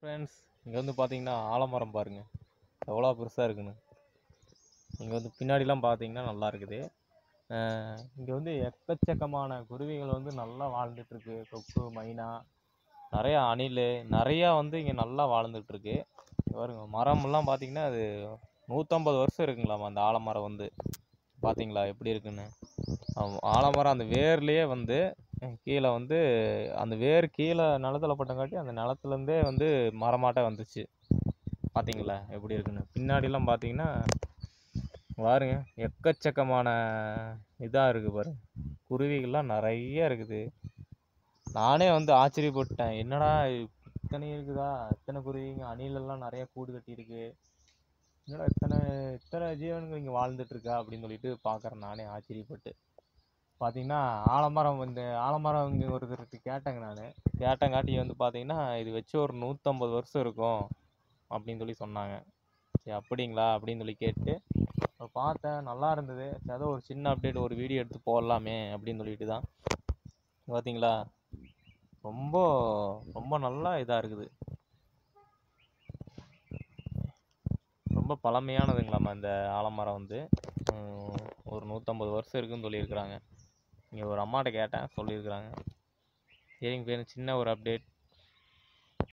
Friends, இங்கே வந்து பார்த்தீங்கன்னா ஆலமரம் பாருங்கள் எவ்வளோ பெருசாக இருக்குன்னு. இங்கே வந்து பின்னாடிலாம் பார்த்தீங்கன்னா நல்லா இருக்குது. இங்கே வந்து எக்கச்சக்கமான குருவிகள் வந்து நல்லா வாழ்ந்துட்டுருக்கு. கொக்கு, மைனா, நிறையா அணில், நிறையா வந்து இங்கே நல்லா வாழ்ந்துட்டுருக்கு. பாருங்க, மரம்லாம் பார்த்தீங்கன்னா அது 150 வருஷம் இருக்குங்களாமா. அந்த ஆலமரம் வந்து பார்த்தீங்களா எப்படி இருக்குன்னு. ஆலமரம் அந்த வேர்லேயே வந்து கீழே வந்து அந்த வேர் கீழே நிலத்துல பட்டங்காட்டி அந்த நிலத்துலேருந்தே வந்து மரமாட்ட வந்துச்சு. பார்த்தீங்களா எப்படி இருக்குன்னு. பின்னாடிலாம் பார்த்தீங்கன்னா பாருங்க எக்கச்சக்கமான இதாக இருக்குது பாருங்க. குருவிகள்லாம் நிறைய இருக்குது. நானே வந்து ஆச்சரியப்பட்டேன், என்னடா இத்தனை இருக்குதா, இத்தனை குருவிங்க, அணிலெல்லாம் நிறைய கூடு கட்டியிருக்கு, என்னடா இத்தனை இத்தனை ஜீவன்கள் இங்கே வாழ்ந்துட்டு இருக்கா அப்படின்னு சொல்லிட்டு பார்க்குறேன் நானே ஆச்சரியப்பட்டு. பார்த்தீங்கன்னா ஆலமரம் இங்கே ஒருத்தருக்கு கேட்டேங்க. நான் கேட்டங்காட்டி வந்து பார்த்தீங்கன்னா இது வச்சு ஒரு 150 வருஷம் இருக்கும் அப்படின்னு சொல்லி சொன்னாங்க. சரி அப்படிங்களா அப்படின்னு சொல்லி கேட்டு பார்த்தேன், நல்லா இருந்தது. ஏதோ ஒரு சின்ன அப்டேட், ஒரு வீடியோ எடுத்து போடலாமே அப்படின்னு சொல்லிட்டு தான். பார்த்தீங்களா ரொம்ப ரொம்ப நல்லா இதாக இருக்குது. ரொம்ப பழமையானதுங்களாமா இந்த ஆலமரம் வந்து. ஒரு 150 வருஷம் இருக்குன்னு சொல்லியிருக்கிறாங்க. இங்கே ஒரு அம்மாட்ட கேட்டேன், சொல்லியிருக்கிறாங்க. சரிங்க பேர், சின்ன ஒரு அப்டேட்.